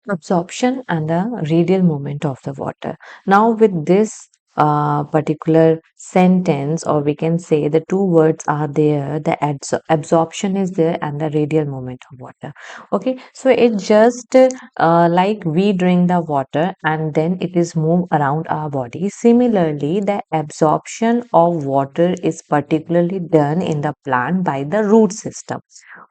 Absorption and the radial movement of the water. Now, with this particular sentence, or we can say the two words are there, the absorption is there and the radial movement of water. Okay, so it just like we drink the water and then it is moved around our body. Similarly, the absorption of water is particularly done in the plant by the root system.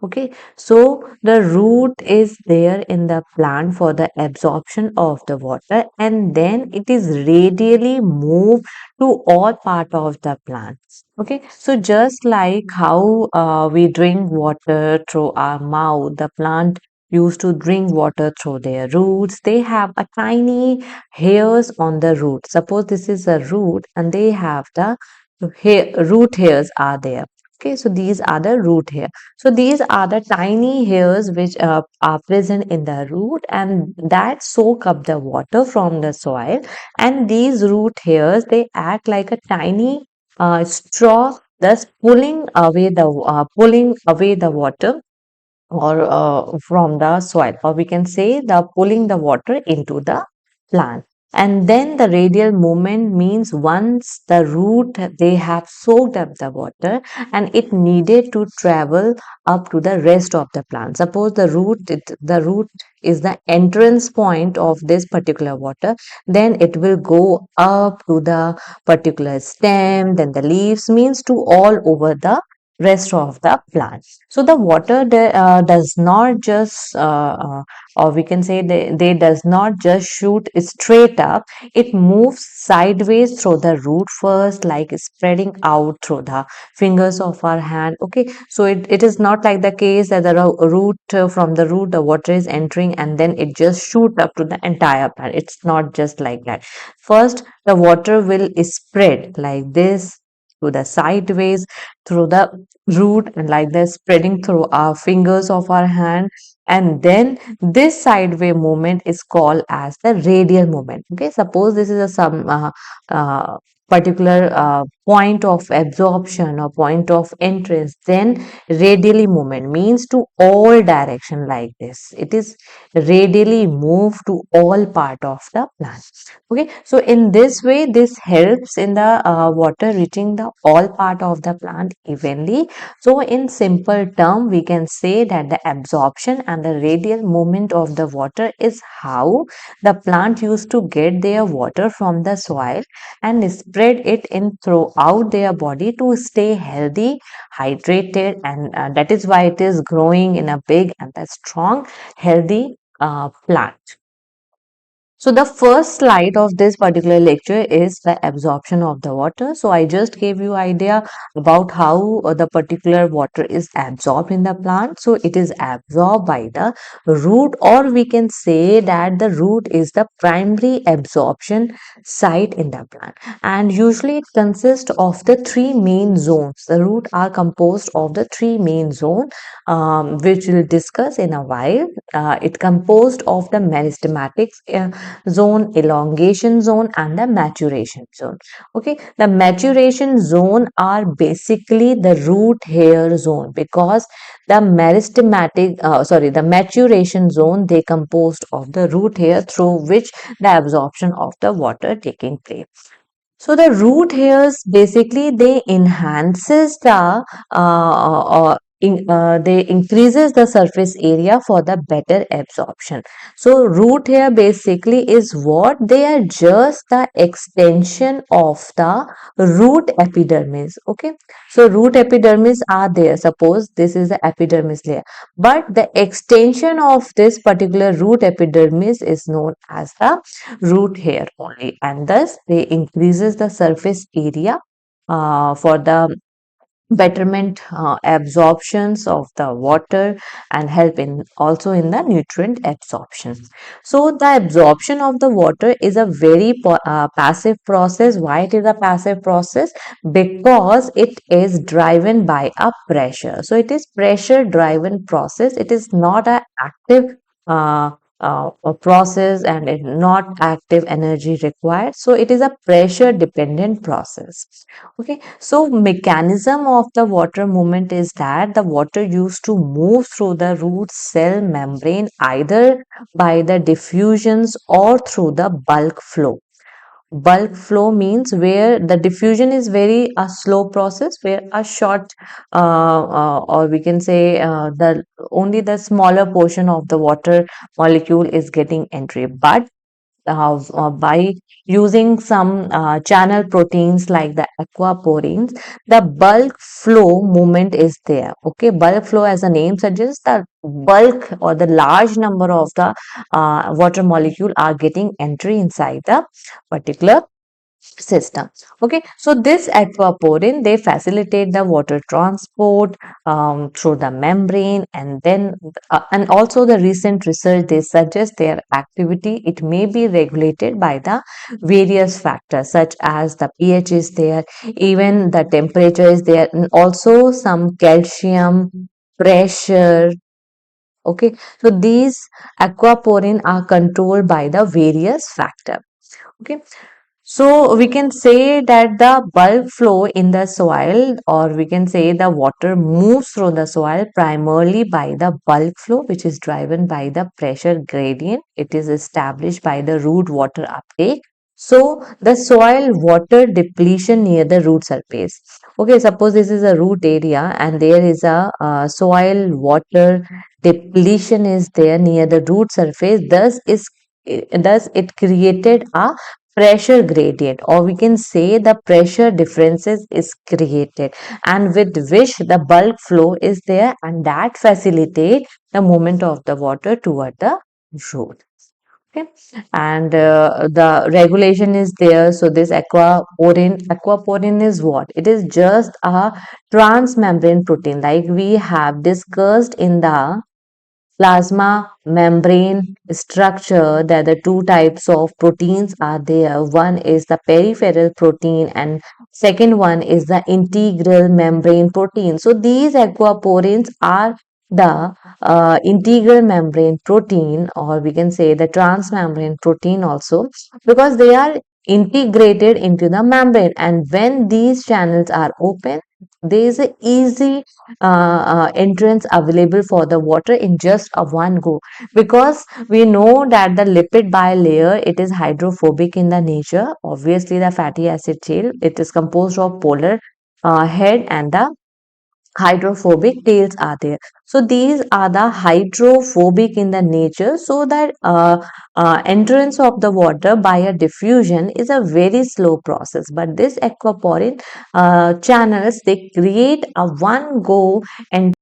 Okay, so the root is there in the plant for the absorption of the water, and then it is radially moved to all part of the plant. Okay, so just like how we drink water through our mouth, the plant used to drink water through their roots. They have a tiny hairs on the root. Suppose this is a root and they have the root hairs are there. Okay, so these are the root hair. So these are the tiny hairs which are present in the root and that soak up the water from the soil. And these root hairs, they act like a tiny straw, thus pulling away the water or from the soil, or we can say the pulling the water into the plant. And then the radial movement means once the root they have soaked up the water and it needed to travel up to the rest of the plant. Suppose the root is the entrance point of this particular water, then it will go up to the particular stem, then the leaves, means to all over the rest of the plant. So the water does not just or we can say they does not just shoot straight up. It moves sideways through the root first, like spreading out through the fingers of our hand. Okay, so it is not like the case that the root from the root the water is entering and then it just shoot up to the entire plant. It's not just like that. First the water will spread like this to the sideways through the root and like this spreading through our fingers of our hand, and then this sideway movement is called as the radial movement. Okay, suppose this is a some particular point of absorption or point of entrance, then radially movement means to all direction like this. It is radially moved to all part of the plant. Okay, so in this way this helps in the water reaching the all part of the plant evenly. So in simple term we can say that the absorption and the radial movement of the water is how the plant used to get their water from the soil and spread it in throughout their body to stay healthy, hydrated, and that is why it is growing in a big and a strong healthy plant. So the first slide of this particular lecture is the absorption of the water. So I just gave you idea about how the particular water is absorbed in the plant. So it is absorbed by the root, or we can say that the root is the primary absorption site in the plant. And usually it consists of the three main zones. The root are composed of the three main zones, which we'll discuss in a while. It composed of the meristematic zone, elongation zone, and the maturation zone. Okay, the maturation zone are basically the root hair zone, because the the maturation zone, they composed of the root hair through which the absorption of the water taking place. So the root hairs basically they enhances the they increases the surface area for the better absorption. So root hair basically is what they are just the extension of the root epidermis. Okay, so root epidermis are there. Suppose this is the epidermis layer, but the extension of this particular root epidermis is known as the root hair only, and thus they increases the surface area for the betterment absorptions of the water and help in also in the nutrient absorption. So the absorption of the water is a very passive process. Why it is a passive process? Because it is driven by a pressure. So it is pressure driven process. It is not an active a process and it not active energy required. So it is a pressure dependent process. Okay, so mechanism of the water movement is that the water used to move through the root cell membrane either by the diffusions or through the bulk flow. Bulk flow means where the diffusion is very a slow process, where a short or we can say the only the smaller portion of the water molecule is getting entry, but by using some channel proteins like the aquaporins, the bulk flow movement is there. Okay, bulk flow, as the name suggests, the bulk or the large number of the water molecule are getting entry inside the particular system. Okay, so this aquaporin, they facilitate the water transport through the membrane, and then and also the recent research, they suggest their activity, it may be regulated by the various factors such as the pH is there, even the temperature is there, and also some calcium, pressure. Okay, so these aquaporin are controlled by the various factor. Okay, so we can say that the bulk flow in the soil, or we can say the water moves through the soil primarily by the bulk flow, which is driven by the pressure gradient. It is established by the root water uptake. So the soil water depletion near the root surface. Okay, suppose this is a root area and there is a soil water depletion is there near the root surface. Thus it created a pressure gradient, or we can say the pressure differences is created, and with which the bulk flow is there, and that facilitate the movement of the water toward the root. Okay, and the regulation is there. So this aquaporin is what? It is just a transmembrane protein, like we have discussed in the plasma membrane structure. There are the two types of proteins are there. One is the peripheral protein and second one is the integral membrane protein. So these aquaporins are the integral membrane protein, or we can say the transmembrane protein also, because they are integrated into the membrane, and when these channels are open, there is a easy entrance available for the water in just a one go, because we know that the lipid bilayer, it is hydrophobic in the nature. Obviously the fatty acid tail, it is composed of polar head and the hydrophobic tails are there. So these are the hydrophobic in the nature, so that entrance of the water by a diffusion is a very slow process, but this aquaporin channels, they create a one go and